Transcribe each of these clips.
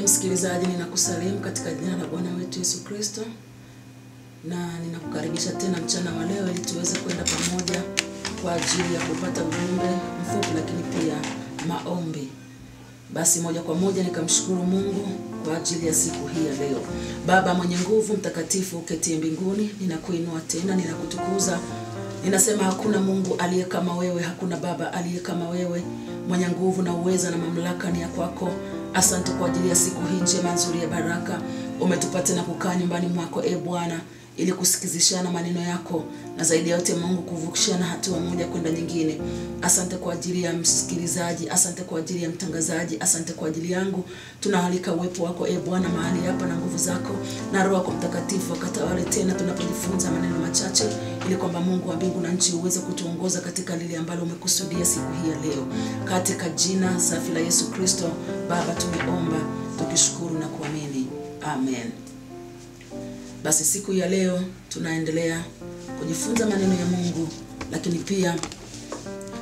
Msikilizaji, ninakusalimu katika jina la Bwana wetu Yesu Kristo, na ninakukaribisha tena mchana wa leo ili tuweze kwenda pamoja kwa ajili ya kupata ujumbe mfupi lakini pia maombi. Basi moja kwa moja nikamshukuru Mungu kwa ajili ya siku hii ya leo. Baba mwenye nguvu, mtakatifu, uketie mbinguni, ninakuinua tena, ninakutukuza. Ninasema hakuna Mungu aliye kama wewe, hakuna Baba aliye kama wewe. Mwenye nguvu na uweza na mamlaka ni ya kwako. Asante kwa ajili ya siku hii njema nzuri ya baraka. Umetupa tena kukaa nyumbani mwako Bwana, ili kusikizishana maneno yako, na zaidi ya yote Mungu kuvukishana hatua moja kwenda nyingine. Asante kwa ajili ya msikilizaji, asante kwa ajili ya mtangazaji, asante kwa ajili yangu. Tunaalika uwepo wako Bwana mahali hapa, na nguvu zako na Roho yako Mtakatifu akatawale tena tunapojifunza maneno machache, ili kwamba Mungu wa mbingu na nchi uweze kutuongoza katika lile ambalo umekusudia siku hii ya leo. Katika jina safi la Yesu Kristo, Baba tumeomba, tukishukuru na kuamini. Amen. Basi siku ya leo tunaendelea kujifunza maneno ya Mungu, lakini pia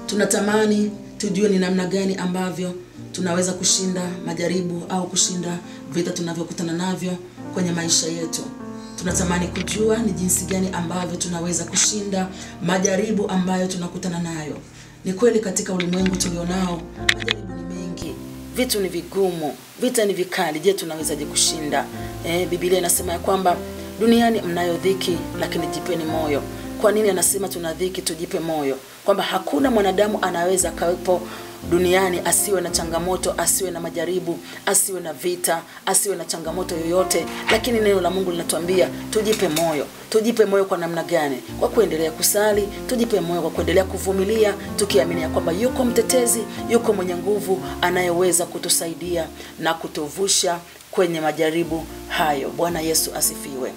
tunatamani tujue ni namna gani ambavyo tunaweza kushinda majaribu au kushinda vita tunavyokutana navyo kwenye maisha yetu. Tunatamani kujua ni jinsi gani ambavyo tunaweza kushinda majaribu ambayo tunakutana nayo. Ni kweli katika ulimwengu tulionao majaribu ni mengi, vitu ni vigumu, vita ni vikali. Je, tunawezaje kushinda? Biblia inasema ya kwamba duniani mnayo dhiki, lakini jipeni moyo. Kwa nini anasema tuna dhiki tujipe moyo? Kwamba hakuna mwanadamu anaweza kawepo duniani asiwe na changamoto, asiwe na majaribu, asiwe na vita, asiwe na changamoto yoyote. Lakini neno la Mungu linatuambia tujipe moyo. Tujipe moyo kwa namna gani? Kwa kuendelea kusali. Tujipe moyo kwa kuendelea kuvumilia, tukiamini ya kwamba yuko mtetezi, yuko mwenye nguvu anayeweza kutusaidia na kutuvusha kwenye majaribu hayo. Bwana Yesu asifiwe.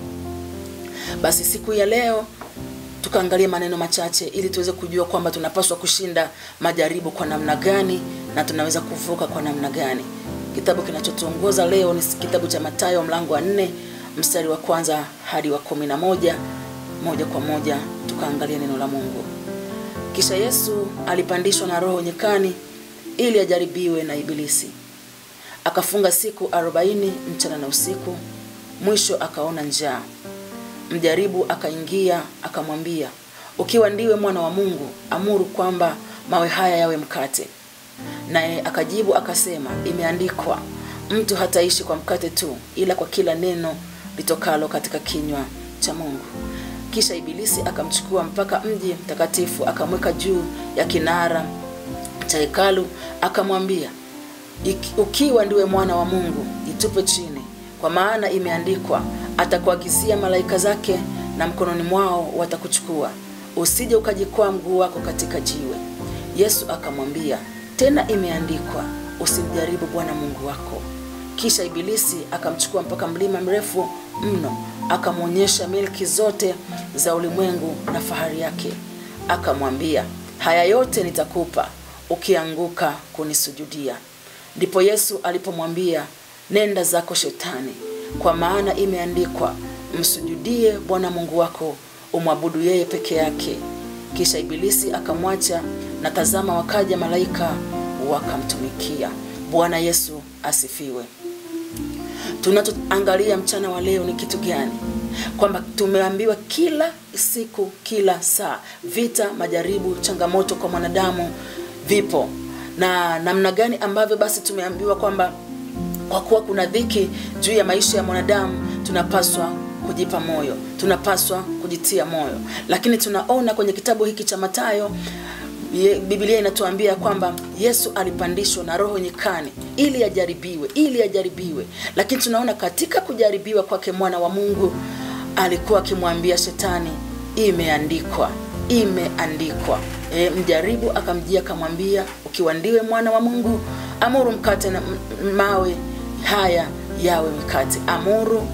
Basi siku ya leo tukaangalia maneno machache ili tuweze kujua kwamba tunapaswa kushinda majaribu kwa namna gani na tunaweza kuvuka kwa namna gani. Kitabu kinachotuongoza leo ni kitabu cha Mathayo mlango wa 4 mstari wa 1 hadi wa 11. Moja kwa moja tukaangalia neno la Mungu. Kisha Yesu alipandishwa na Roho nyikani ili ajaribiwe na Ibilisi. Akafunga siku 40 mchana na usiku. Mwisho akaona njaa. Mjaribu akaingia akamwambia, ukiwa ndiwe mwana wa Mungu, amuru kwamba mawe haya yawe mkate. Naye akajibu akasema, imeandikwa, mtu hataishi kwa mkate tu, ila kwa kila neno litokalo katika kinywa cha Mungu. Kisha Ibilisi akamchukua mpaka mji mtakatifu, akamweka juu ya kinara cha hekalu, akamwambia, ukiwa ndiwe mwana wa Mungu, itupe chini, kwa maana imeandikwa, atakuagizia malaika zake na mkononi mwao watakuchukua, usije ukajikwaa mguu wako katika jiwe. Yesu akamwambia, tena imeandikwa, usimjaribu Bwana Mungu wako. Kisha Ibilisi akamchukua mpaka mlima mrefu mno, akamwonyesha milki zote za ulimwengu na fahari yake. Akamwambia, haya yote nitakupa ukianguka kunisujudia. Ndipo Yesu alipomwambia, nenda zako Shetani, kwa maana imeandikwa, msujudie Bwana Mungu wako, umwabudu yeye peke yake. Kisha Ibilisi akamwacha, na tazama wakaja malaika wakamtumikia. Bwana Yesu asifiwe. Tunachoangalia mchana wa leo ni kitu gani? Kwamba tumeambiwa kila siku, kila saa, vita, majaribu, changamoto kwa mwanadamu vipo. Na namna gani ambavyo basi tumeambiwa kwamba kwa kuwa kuna dhiki juu ya maisha ya mwanadamu, tunapaswa kujipa moyo, tunapaswa kujitia moyo. Lakini tunaona kwenye kitabu hiki cha Mathayo, Biblia inatuambia kwamba Yesu alipandishwa na Roho nyikani ili ajaribiwe. Lakini tunaona katika kujaribiwa kwake mwana wa Mungu alikuwa akimwambia Shetani, imeandikwa. Mjaribu akamjia akamwambia, ukiwa ndiwe mwana wa Mungu, amuru mkate na mawe haya yawe mkate. Amuru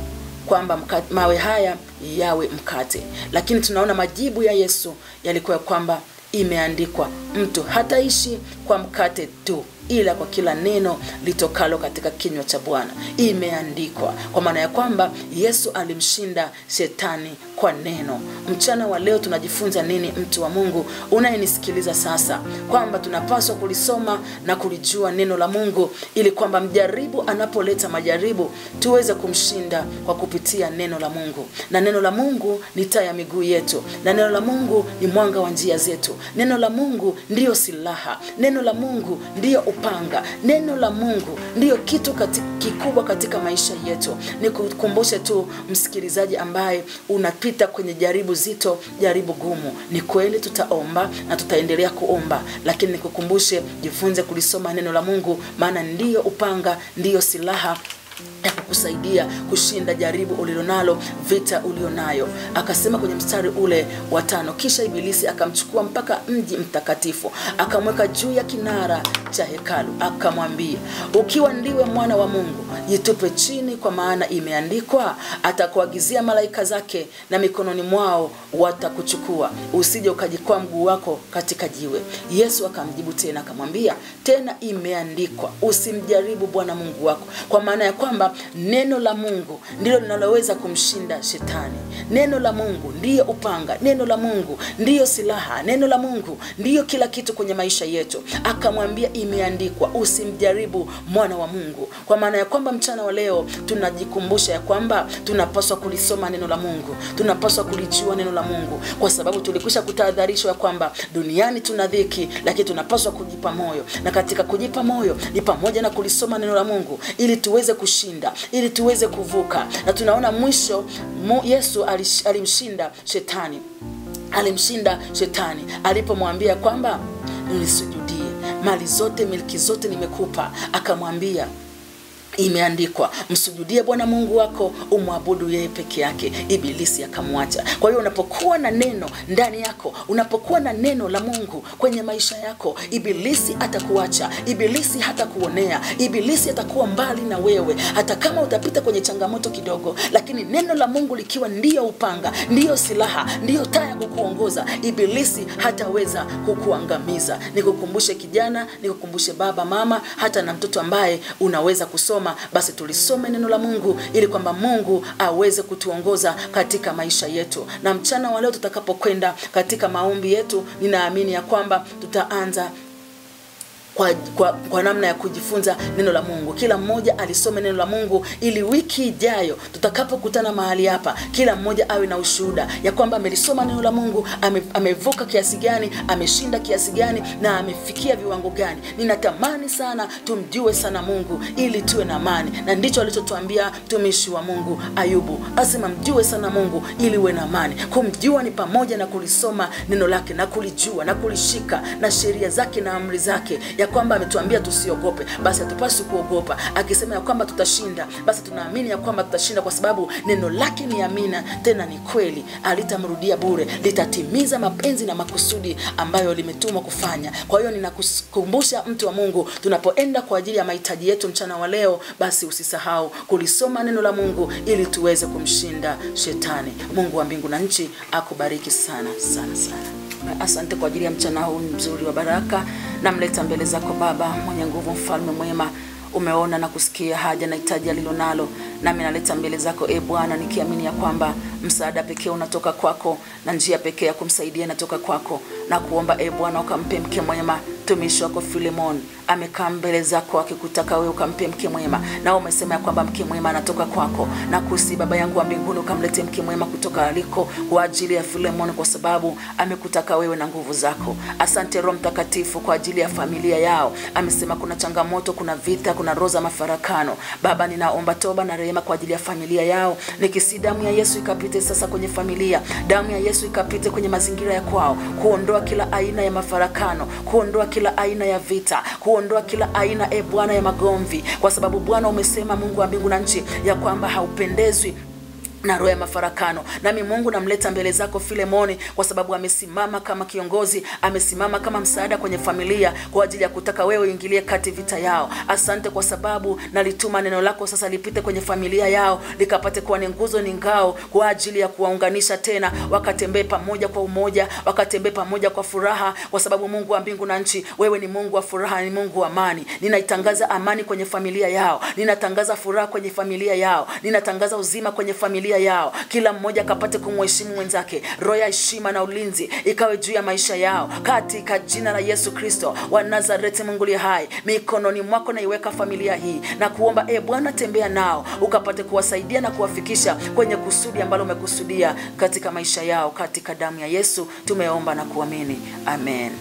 kwamba mawe haya yawe mkate. Lakini tunaona majibu ya Yesu yalikuwa kwamba imeandikwa, mtu hataishi kwa mkate tu, ila kwa kila neno litokalo katika kinywa cha Bwana. Imeandikwa. Kwa maana ya kwamba Yesu alimshinda Shetani kwa neno. Mchana wa leo tunajifunza nini, mtu wa Mungu unayenisikiliza sasa? Kwamba tunapaswa kulisoma na kulijua neno la Mungu ili kwamba mjaribu anapoleta majaribu tuweze kumshinda kwa kupitia neno la Mungu. Na neno la Mungu ni taa ya miguu yetu, na neno la Mungu ni mwanga wa njia zetu. Neno la Mungu ndiyo silaha, neno la Mungu ndiyo upanga, neno la Mungu ndiyo kitu kikubwa katika maisha yetu. Nikukumbushe tu msikilizaji ambaye unapita kwenye jaribu zito, jaribu gumu. Ni kweli tutaomba na tutaendelea kuomba, lakini nikukumbushe, jifunze kulisoma neno la Mungu, maana ndiyo upanga, ndiyo silaha ya kukusaidia kushinda jaribu ulilonalo, vita ulionayo. Akasema kwenye mstari ule wa 5, kisha Ibilisi akamchukua mpaka mji mtakatifu, akamweka juu ya kinara cha hekalu, akamwambia, ukiwa ndiwe mwana wa Mungu, jitupe chini, kwa maana imeandikwa, atakuagizia malaika zake na mikononi mwao watakuchukua, usije ukajikwaa mguu wako katika jiwe. Yesu akamjibu tena akamwambia, tena imeandikwa, usimjaribu Bwana Mungu wako. Kwa maana ya kwamba neno la Mungu ndilo linaloweza kumshinda shetani. Neno la Mungu ndiyo upanga, neno la Mungu ndiyo silaha, neno la Mungu ndiyo kila kitu kwenye maisha yetu. Akamwambia imeandikwa, usimjaribu mwana wa Mungu. Kwa maana ya kwamba mchana wa leo tunajikumbusha ya kwamba tunapaswa kulisoma neno la Mungu, tunapaswa kulijua neno la Mungu, kwa sababu tulikwisha kutahadharishwa ya kwamba duniani tuna dhiki, lakini tunapaswa kujipa moyo. Na katika kujipa moyo ni pamoja na kulisoma neno la Mungu ili tuweze kushinda, ili tuweze kuvuka. Na tunaona mwisho Yesu alimshinda shetani. Alimshinda shetani alipomwambia kwamba unisujudie, mali zote, miliki zote nimekupa. Akamwambia imeandikwa, msujudie Bwana Mungu wako, umwabudu yeye peke yake. Ibilisi akamwacha. Kwa hiyo unapokuwa na neno ndani yako, unapokuwa na neno la Mungu kwenye maisha yako, Ibilisi atakuacha, Ibilisi hatakuonea, Ibilisi atakuwa mbali na wewe. Hata kama utapita kwenye changamoto kidogo, lakini neno la Mungu likiwa ndiyo upanga, ndiyo silaha, ndiyo taa ya kukuongoza, Ibilisi hataweza kukuangamiza. Nikukumbushe kijana, nikukumbushe baba, mama, hata na mtoto ambaye unaweza kusoma, basi tulisome neno la Mungu ili kwamba Mungu aweze kutuongoza katika maisha yetu. Na mchana wa leo tutakapokwenda katika maombi yetu, ninaamini ya kwamba tutaanza kwa namna ya kujifunza neno la Mungu. Kila mmoja alisome neno la Mungu ili wiki ijayo tutakapokutana mahali hapa, kila mmoja awe na ushuhuda ya kwamba amelisoma neno la Mungu, amevuka kiasi gani, ameshinda kiasi gani, na amefikia viwango gani. Ninatamani sana tumjue sana Mungu ili tuwe na amani, na ndicho alichotuambia mtumishi wa Mungu Ayubu. Asema mjue sana Mungu ili uwe na amani. Kumjua ni pamoja na kulisoma neno lake na kulijua na kulishika na sheria zake na amri zake, ya kwamba ametuambia tusiogope, basi hatupaswi kuogopa. Akisema ya kwamba tutashinda, basi tunaamini ya kwamba tutashinda, kwa sababu neno lake ni amina, tena ni kweli, alitamrudia bure, litatimiza mapenzi na makusudi ambayo limetumwa kufanya. Kwa hiyo ninakukumbusha mtu wa Mungu, tunapoenda kwa ajili ya mahitaji yetu mchana wa leo, basi usisahau kulisoma neno la Mungu ili tuweze kumshinda shetani. Mungu wa mbingu na nchi akubariki sana sana sana. Asante kwa ajili ya mchana huu mzuri wa baraka. Namleta mbele zako Baba mwenye nguvu, mfalme mwema. Umeona na kusikia haja na hitaji alilonalo, nami naleta mbele zako Bwana, nikiamini ya kwamba msaada pekee unatoka kwako na njia pekee ya kumsaidia inatoka kwako. Na kuomba Bwana ukampe mke mwema tumishi wako Filemon. Amekaa mbele zako akikutaka wewe ukampe mke mwema, na umesema ya kwamba mke mwema anatoka kwako. Na kusi Baba yangu wa mbinguni ukamlete mke mwema kutoka aliko kwa ajili ya Filemon, kwa sababu amekutaka wewe na nguvu zako. Asante Roho Mtakatifu kwa ajili ya familia yao. Amesema kuna changamoto, kuna vita, kuna roho za mafarakano. Baba ninaomba toba na rehema kwa ajili ya familia yao. Nikisi damu ya Yesu ikapite sasa kwenye familia. Damu ya Yesu ikapite kwenye mazingira ya kwao, kuondoa kila aina ya mafarakano, kuondoa kila aina ya vita, kuondoa kila aina Bwana ya magomvi, kwa sababu Bwana umesema Mungu wa mbingu na nchi ya kwamba haupendezwi na roho ya mafarakano. Nami Mungu namleta mbele zako Filemoni, kwa sababu amesimama kama kiongozi, amesimama kama msaada kwenye familia kwa ajili ya kutaka wewe uingilie kati vita yao. Asante kwa sababu nalituma neno lako sasa lipite kwenye familia yao, likapate kuwa ni nguzo, ni ngao kwa ajili ya kuwaunganisha tena, wakatembee pamoja kwa umoja, wakatembee pamoja kwa furaha, kwa sababu Mungu wa mbingu na nchi, wewe ni Mungu wa furaha, ni Mungu wa amani. Ninaitangaza amani kwenye familia yao, ninatangaza furaha kwenye familia yao, ninatangaza uzima kwenye familia familia yao, kila mmoja akapate kumheshimu mwenzake. Roho ya heshima na ulinzi ikawe juu ya maisha yao katika jina la Yesu Kristo wa Nazareti. Mungu aliye hai, mikononi mwako na iweka familia hii na kuomba Bwana, tembea nao ukapate kuwasaidia na kuwafikisha kwenye kusudi ambalo umekusudia katika maisha yao. Katika damu ya Yesu tumeomba na kuamini, amen.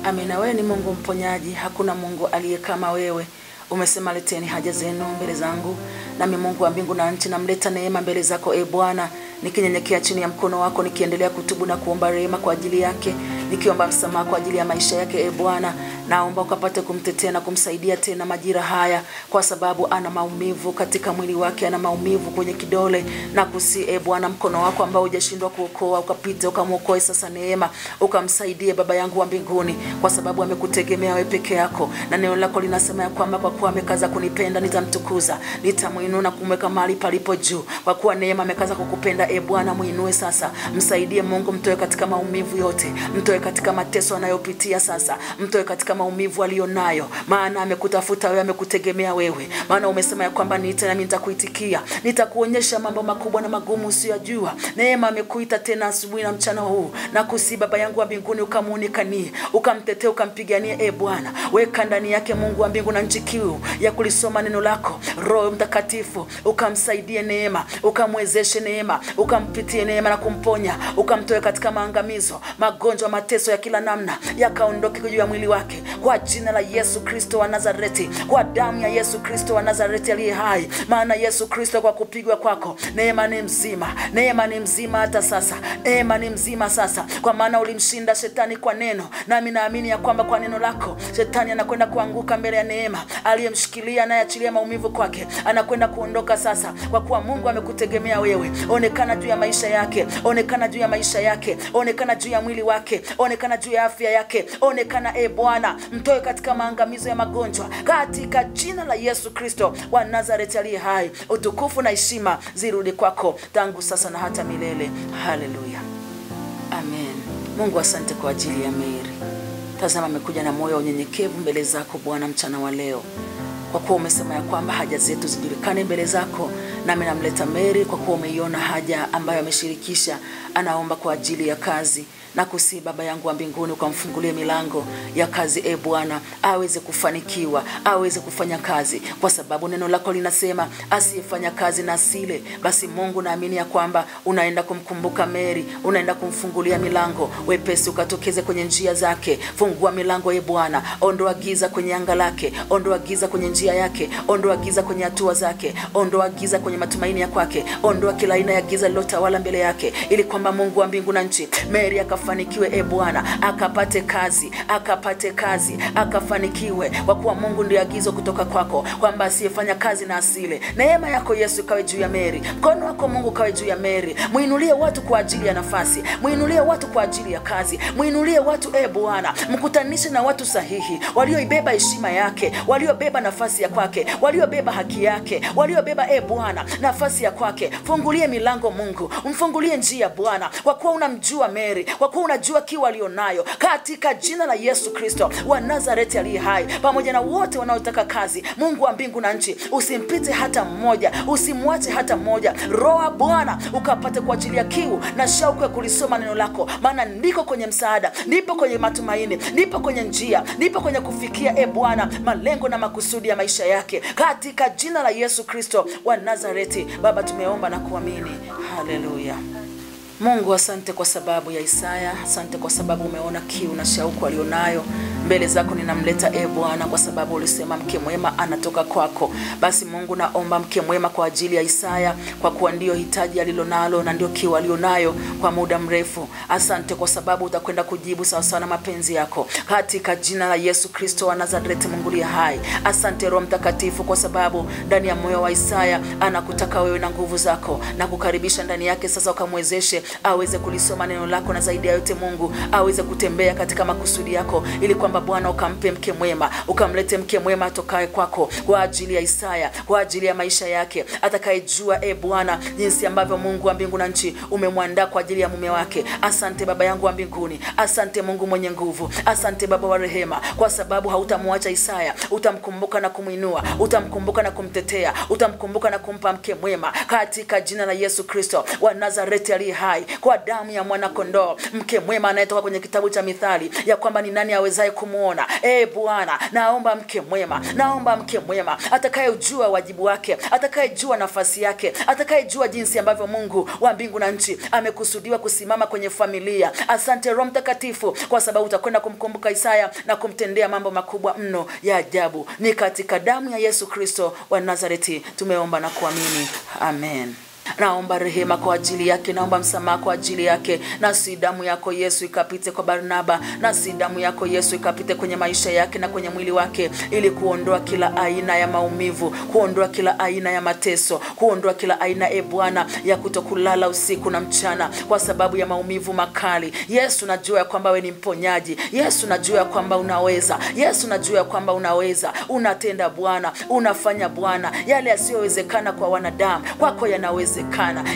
Amen. Wewe ni Mungu mponyaji, hakuna Mungu aliye kama wewe. Umesema leteni haja zenu mbele zangu, nami Mungu wa mbingu na nchi namleta neema mbele zako Bwana, nikinyenyekea chini ya mkono wako, nikiendelea kutubu na kuomba rehema kwa ajili yake, nikiomba msamaha kwa ajili ya maisha yake Bwana. Naomba ukapate kumtetea na kumsaidia tena majira haya, kwa sababu ana maumivu katika mwili wake, ana maumivu kwenye kidole, na kusi Bwana, mkono wako ambao hujashindwa kuokoa ukapite ukamwokoe sasa neema, ukamsaidie Baba yangu wa mbinguni, kwa sababu amekutegemea wewe peke yako, na neno lako linasema ya kwamba kwa kuwa amekaza kunipenda nitamtukuza, nitamuinua na kumweka mahali palipo juu. Kwa kuwa neema amekaza kukupenda Bwana, muinue sasa, msaidie Mungu, mtoe katika maumivu yote, mtoe katika mateso anayopitia sasa, mtoe katika maumivu alionayo, maana amekutafuta wewe, amekutegemea wewe. Maana umesema ya kwamba niite nami nitakuitikia, nitakuonyesha mambo makubwa na magumu usiyojua. Neema amekuita tena asubuhi na mchana huu, na kusi Baba yangu wa mbinguni ukamuonekanie, ukamtetee, ukampiganie Bwana. Weka ndani yake Mungu wa mbingu na nchi kiu ya kulisoma neno lako. Roho Mtakatifu ukamsaidie neema, ukamwezeshe neema, ukampitie neema na kumponya, ukamtoe katika maangamizo, magonjwa, mateso ya kila namna yakaondoke juu ya mwili wake, kwa jina la Yesu Kristo wa Nazareti, kwa damu ya Yesu Kristo wa Nazareti aliye hai. Maana Yesu Kristo, kwa kupigwa kwako neema ni mzima, neema ni mzima hata sasa, neema ni mzima sasa, kwa maana ulimshinda shetani kwa neno. Nami naamini ya kwamba kwa neno lako shetani anakwenda kuanguka mbele ya neema. Aliyemshikilia naye achilia maumivu kwake anakwenda kuondoka sasa, kwa kuwa Mungu amekutegemea wewe. Onekana juu ya maisha yake, onekana juu ya maisha yake, onekana juu ya mwili wake, onekana juu ya afya yake, onekana Bwana, mtoe katika maangamizo ya magonjwa katika jina la Yesu Kristo wa Nazareti aliye hai. Utukufu na heshima zirudi kwako tangu sasa na hata milele. Haleluya, amen. Mungu, asante kwa ajili ya Mary. Tazama amekuja na moyo unyenyekevu mbele zako Bwana mchana wa leo, kwa kuwa umesema ya kwamba haja zetu zijulikane mbele zako. Nami namleta Mary kwa kuwa umeiona haja ambayo ameshirikisha, anaomba kwa ajili ya kazi. Na kusi Baba yangu wa mbinguni ukamfungulie milango ya kazi Bwana, aweze kufanikiwa, aweze kufanya kazi, kwa sababu neno lako linasema asiyefanya kazi na asile. Basi Mungu, naamini ya kwamba unaenda kumkumbuka Mary, unaenda kumfungulia milango. Wepesi ukatokeze kwenye njia zake, fungua milango Bwana, ondoa giza kwenye anga lake, ondoa giza kwenye njia yake, ondoa giza kwenye hatua zake, ondoa giza kwenye matumaini ya kwake, ondoa kila aina ya giza lilotawala mbele yake, ili kwamba Mungu wa mbingu na nchi, Mary akafanikiwe Bwana, akapate kazi, akapate kazi, akafanikiwe, kwa kuwa Mungu ndiye agizo kutoka kwako kwamba asiyefanya kazi na asile. Neema yako Yesu kawe juu ya Mary, mkono wako Mungu kawe juu ya Mary. Muinulie watu kwa ajili ya nafasi, muinulie watu kwa ajili ya kazi, muinulie watu Bwana, mkutanishe na watu sahihi, walioibeba heshima yake, waliobeba nafasi ya kwake, waliobeba haki yake, waliobeba Bwana nafasi ya kwake. Fungulie milango Mungu, umfungulie njia Bwana, kwa kuwa unamjua Mary, kwa kuwa unajua kiwa alionayo, katika jina la Yesu Kristo wa Nazareti aliye hai. Pamoja na wote wanaotaka kazi, Mungu wa mbingu na nchi, usimpite hata mmoja, usimwache hata mmoja. Roho Bwana ukapate kuachilia kiu na shauku ya kulisoma neno lako, maana ndiko kwenye msaada, ndipo kwenye matumaini, ndipo kwenye njia, ndipo kwenye kufikia Bwana malengo na makusudi ya maisha yake, katika jina la Yesu Kristo wa Nazareti. Baba, tumeomba na kuamini. Haleluya. Mungu, asante kwa sababu ya Isaya, asante kwa sababu umeona kiu na shauku alionayo. Mbele zako ninamleta Bwana, kwa sababu ulisema mke mwema anatoka kwako. Basi Mungu, naomba mke mwema kwa ajili ya Isaya, kwa kuwa ndio hitaji alilonalo na ndio kiu alionayo kwa muda mrefu. Asante kwa sababu utakwenda kujibu sawa sawa na mapenzi yako, katika jina la Yesu Kristo wa Nazareti. Mungu aliye hai, asante Roho Mtakatifu, kwa sababu ndani ya moyo wa Isaya anakutaka wewe na nguvu zako, na kukaribisha ndani yake sasa, ukamwezeshe aweze kulisoma neno lako, na zaidi ya yote Mungu aweze kutembea katika makusudi yako, ili kwamba Bwana ukampe mke mwema, ukamlete mke mwema atokaye kwako kwa ajili ya Isaya, kwa ajili ya maisha yake, atakayejua Bwana jinsi ambavyo Mungu wa mbingu na nchi umemwandaa kwa ajili ya mume wake. Asante Baba yangu wa mbinguni, asante Mungu mwenye nguvu, asante Baba wa rehema, kwa sababu hautamwacha Isaya, utamkumbuka na kumuinua, utamkumbuka na kumtetea, utamkumbuka na kumpa mke mwema, katika jina la Yesu Kristo wa Nazareti aliye hai, kwa damu ya mwana kondoo, mke mwema anayetoka kwenye kitabu cha Mithali ya kwamba ni nani awezaye kumuona. Bwana, naomba mke mwema, naomba mke mwema atakayejua wajibu wake, atakayejua nafasi yake, atakayejua jinsi ambavyo Mungu wa mbingu na nchi amekusudiwa kusimama kwenye familia. Asante Roho Mtakatifu, kwa sababu utakwenda kumkumbuka Isaya na kumtendea mambo makubwa mno ya ajabu. Ni katika damu ya Yesu Kristo wa Nazareti tumeomba na kuamini. Amen. Naomba rehema kwa ajili yake, naomba msamaha kwa ajili yake, na si damu yako Yesu ikapite kwa Barnaba, na si damu yako Yesu ikapite kwenye maisha yake na kwenye mwili wake, ili kuondoa kila aina ya maumivu, kuondoa kila aina ya mateso, kuondoa kila aina Bwana ya kutokulala usiku na mchana kwa sababu ya maumivu makali. Yesu, najua ya kwamba wewe ni mponyaji. Yesu, najua ya kwamba unaweza. Yesu, najua ya kwamba unaweza. Unatenda Bwana, unafanya Bwana. Yale yasiyowezekana kwa wanadamu, kwako yanaweza.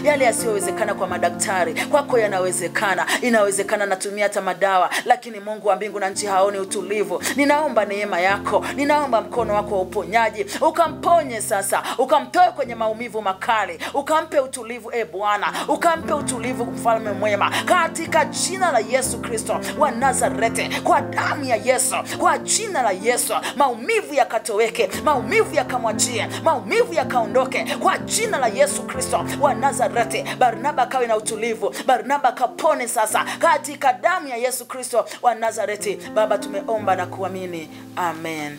Yale yasiyowezekana kwa madaktari, kwako yanawezekana. Inawezekana natumia hata madawa, lakini Mungu wa mbingu na nchi haoni utulivu. Ninaomba neema yako, ninaomba mkono wako wa uponyaji ukamponye sasa, ukamtoe kwenye maumivu makali, ukampe utulivu Bwana, ukampe utulivu mfalme mwema, katika jina la Yesu Kristo wa Nazareti, kwa damu ya Yesu, kwa jina la Yesu, maumivu yakatoweke, maumivu yakamwachie, maumivu yakaondoke kwa jina la Yesu Kristo wa Nazareti. Barnaba kawe na utulivu, Barnaba kapone sasa katika damu ya Yesu Kristo wa Nazareti. Baba, tumeomba na kuamini. Amen.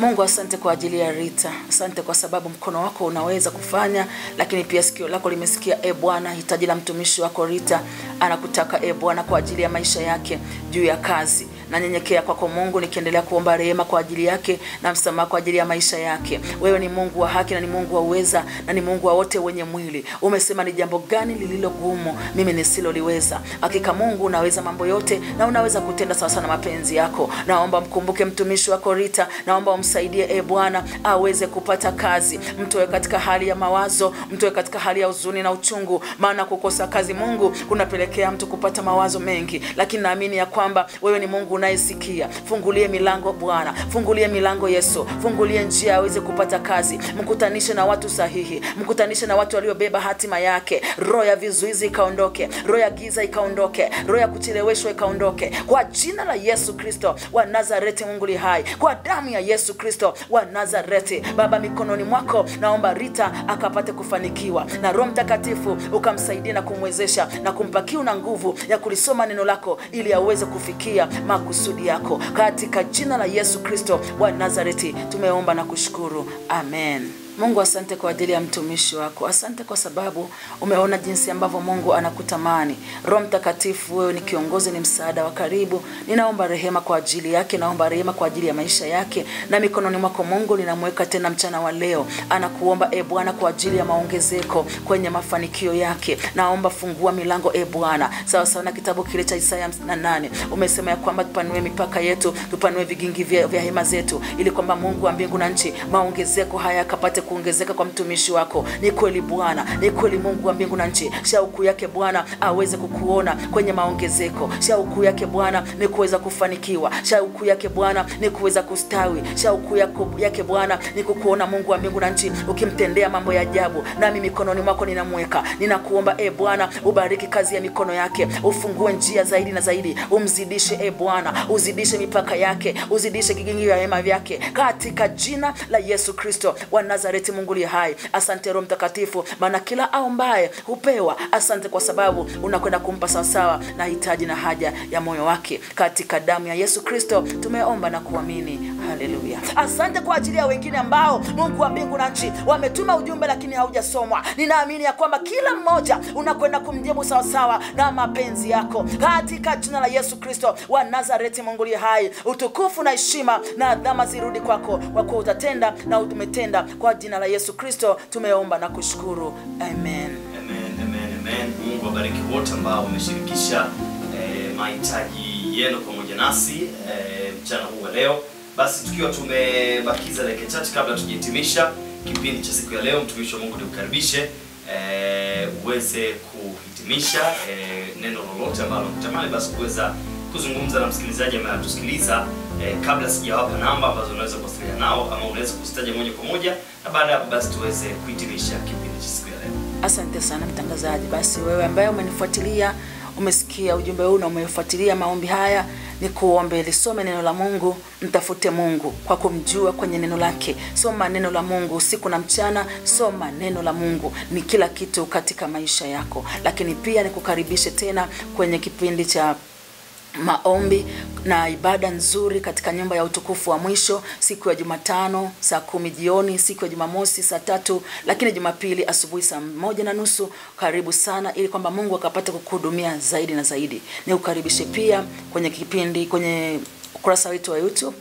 Mungu, asante kwa ajili ya Rita. Asante kwa sababu mkono wako unaweza kufanya, lakini pia sikio lako limesikia Bwana hitaji la mtumishi wako Rita. Anakutaka Bwana kwa ajili ya maisha yake, juu ya kazi. Na nyenyekea kwako Mungu, nikiendelea kuomba rehema kwa ajili yake na msamaha kwa ajili ya maisha yake. Wewe ni Mungu wa haki na ni Mungu wa uweza na ni Mungu wa wote wenye mwili. Umesema ni jambo gani lililo gumu mimi nisiloliweza? Hakika Mungu unaweza mambo yote na unaweza kutenda sawa sana mapenzi yako. Naomba mkumbuke mtumishi wako Rita, naomba umsaidie Bwana aweze kupata kazi. Mtoe katika hali ya mawazo, mtoe katika hali ya huzuni na uchungu, maana kukosa kazi Mungu kunapelekea mtu kupata mawazo mengi, lakini naamini ya kwamba wewe ni Mungu unayesikia. Fungulie milango Bwana, fungulie milango Yesu, fungulie njia aweze kupata kazi. Mkutanishe na watu sahihi, mkutanishe na watu waliobeba hatima yake. Roho ya vizuizi ikaondoke, roho ya giza ikaondoke, roho ya kucheleweshwa ikaondoke kwa jina la Yesu Kristo wa Nazareti. Mungu li hai, kwa damu ya Yesu Kristo wa Nazareti. Baba, mikononi mwako naomba Rita akapate kufanikiwa, na Roho Mtakatifu ukamsaidia na kumwezesha na kumpa kiu na nguvu ya kulisoma neno lako, ili aweze kufikia makusudi yako, katika jina la Yesu Kristo wa Nazareti tumeomba na kushukuru. Amen. Mungu, asante kwa ajili ya mtumishi wako. Asante kwa sababu umeona jinsi ambavyo Mungu anakutamani. Roho Mtakatifu, wewe ni kiongozi, ni msaada wa karibu. Ninaomba rehema kwa ajili yake, naomba rehema kwa ajili ya maisha yake, na mikononi mwako Mungu ninamweka tena mchana wa leo. Anakuomba Bwana kwa ajili ya maongezeko kwenye mafanikio yake. Naomba fungua milango Bwana, sawa sawa na kitabu kile cha Isaya 58. Umesema ya kwamba tupanue mipaka yetu, tupanue vigingi vya hema zetu, ili kwamba Mungu wa mbingu na nchi maongezeko haya yakapate kuongezeka kwa mtumishi wako. Ni kweli Bwana, ni kweli Mungu wa mbingu na nchi. Shauku yake Bwana aweze kukuona kwenye maongezeko. Shauku yake Bwana ni kuweza kufanikiwa. Shauku yake Bwana ni kuweza kustawi. Shauku yake Bwana ni kukuona Mungu wa mbingu na nchi ukimtendea mambo ya ajabu. Nami mikononi mwako ninamweka. Ninakuomba Bwana ubariki kazi ya mikono yake. Ufungue njia zaidi na zaidi. Umzidishe Bwana, uzidishe mipaka yake, uzidishe kigingi vya hema vyake, katika jina la Yesu Kristo wa Nazareti. Mungu li hai. Asante Roho Mtakatifu, maana kila aombaye hupewa. Asante kwa sababu unakwenda kumpa sawasawa na hitaji na haja ya moyo wake, katika damu ya Yesu Kristo tumeomba na kuamini. Haleluya. Asante kwa ajili ya wengine ambao Mungu wa mbingu na nchi wametuma ujumbe lakini haujasomwa. Ninaamini ya kwamba kila mmoja unakwenda kumjibu sawasawa na mapenzi yako, katika jina la Yesu Kristo wa Nazareti. Mungu li hai. Utukufu na heshima na adhama zirudi kwako, kwa kuwa utatenda na utumetenda. Kwa jina la Yesu Kristo tumeomba na kushukuru. Amen. Amen. Amen. Amen. Mungu wabariki wote ambao wameshirikisha mahitaji yenu pamoja nasi mchana huu wa leo. Basi tukiwa tumebakiza dakika chache kabla tujihitimisha kipindi cha siku ya leo, mtumishi wa Mungu nikukaribishe uweze kuhitimisha neno lolote ambalo unatamani basi kuweza kuzungumza na msikilizaji ambaye anatusikiliza, kabla sijawapa namba ambazo unaweza kuwasiliana nao ama unaweza kuzitaja moja kwa moja, na baada hapo basi tuweze kuhitimisha kipindi cha siku ya leo. Asante sana mtangazaji. Basi wewe ambaye umenifuatilia, umesikia ujumbe huu na umefuatilia maombi haya, ni kuombe lisome neno la Mungu, mtafute Mungu kwa kumjua kwenye neno lake. Soma neno la Mungu usiku na mchana, soma neno la Mungu, ni kila kitu katika maisha yako. Lakini pia nikukaribishe tena kwenye kipindi cha maombi na ibada nzuri katika nyumba ya utukufu wa mwisho, siku ya Jumatano saa 10 jioni, siku ya Jumamosi saa 3, lakini Jumapili asubuhi saa 1:30. Karibu sana ili kwamba Mungu akapate kukuhudumia zaidi na zaidi. Nikukaribishe pia kwenye kipindi kwenye ukurasa wetu wa YouTube.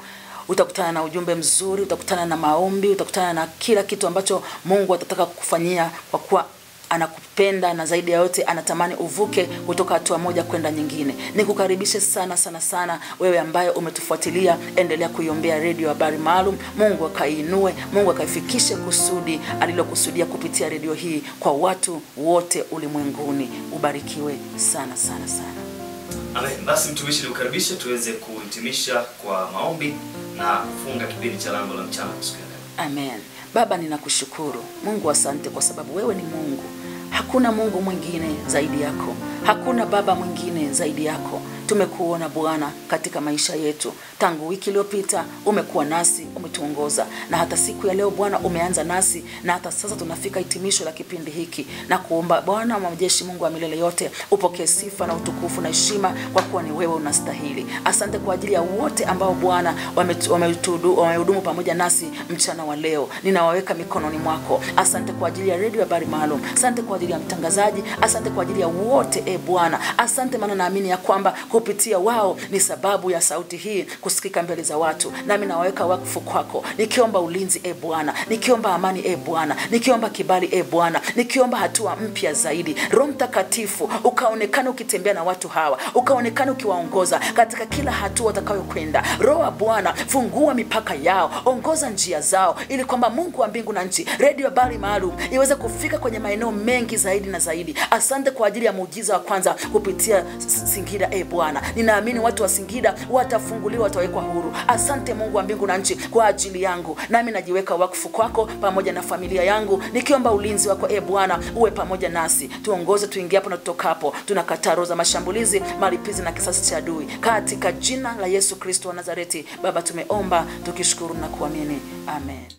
Utakutana na ujumbe mzuri, utakutana na maombi, utakutana na kila kitu ambacho Mungu atataka kukufanyia, kwa kuwa anakupenda na zaidi ya yote anatamani uvuke kutoka hatua moja kwenda nyingine. Nikukaribishe sana sana sana wewe ambaye umetufuatilia, endelea kuiombea Radio Habari Maalum. Mungu akainue, Mungu akaifikishe kusudi alilokusudia kupitia radio hii kwa watu wote ulimwenguni. Ubarikiwe sana sana sana. Amen. Basi mtumishi nikukaribishe tuweze kuhitimisha kwa maombi na kufunga kipindi cha lango la mchana siku ya leo. Amen. Baba, ninakushukuru. Mungu, asante kwa sababu wewe ni Mungu. Hakuna Mungu mwingine zaidi yako. Hakuna baba mwingine zaidi yako. Tumekuona Bwana katika maisha yetu. Tangu wiki iliyopita umekuwa nasi, umetuongoza, na hata siku ya leo Bwana umeanza nasi, na hata sasa tunafika hitimisho la kipindi hiki. Na kuomba Bwana wa majeshi, Mungu wa milele yote, upokee sifa na utukufu na heshima, kwa kuwa ni wewe unastahili. Asante kwa ajili ya wote ambao Bwana wamehudumu pamoja nasi mchana wa leo. Ninawaweka mikononi mwako. Asante kwa ajili ya Radio Habari Maalum. Asante kwa ajili ya mtangazaji. Asante kwa ajili ya wote Bwana. Asante maana naamini ya kwamba kupitia wao ni sababu ya sauti hii kusikika mbele za watu. Nami naweka wakfu kwako, nikiomba ulinzi Bwana, nikiomba amani Bwana, nikiomba kibali Bwana, nikiomba hatua mpya zaidi. Roho Mtakatifu ukaonekane ukitembea na watu hawa, ukaonekane ukiwaongoza katika kila hatua watakayokwenda. Roho Bwana, fungua mipaka yao, ongoza njia zao, ili kwamba Mungu wa mbingu na nchi, Radio Habari Maalum iweze kufika kwenye maeneo mengi zaidi na zaidi. Asante kwa ajili ya muujiza wa kwanza kupitia Singida Bwana. Ninaamini watu wa Singida watafunguliwa, watawekwa huru. Asante Mungu wa mbingu na nchi kwa ajili yangu. Nami najiweka wakfu kwako pamoja na familia yangu, nikiomba ulinzi wako Bwana uwe pamoja nasi. Tuongoze tuingie hapo na tutokapo. Tunakataa roho za mashambulizi, malipizi na kisasi cha adui, katika jina la Yesu Kristo wa Nazareti. Baba, tumeomba tukishukuru na kuamini. Amen.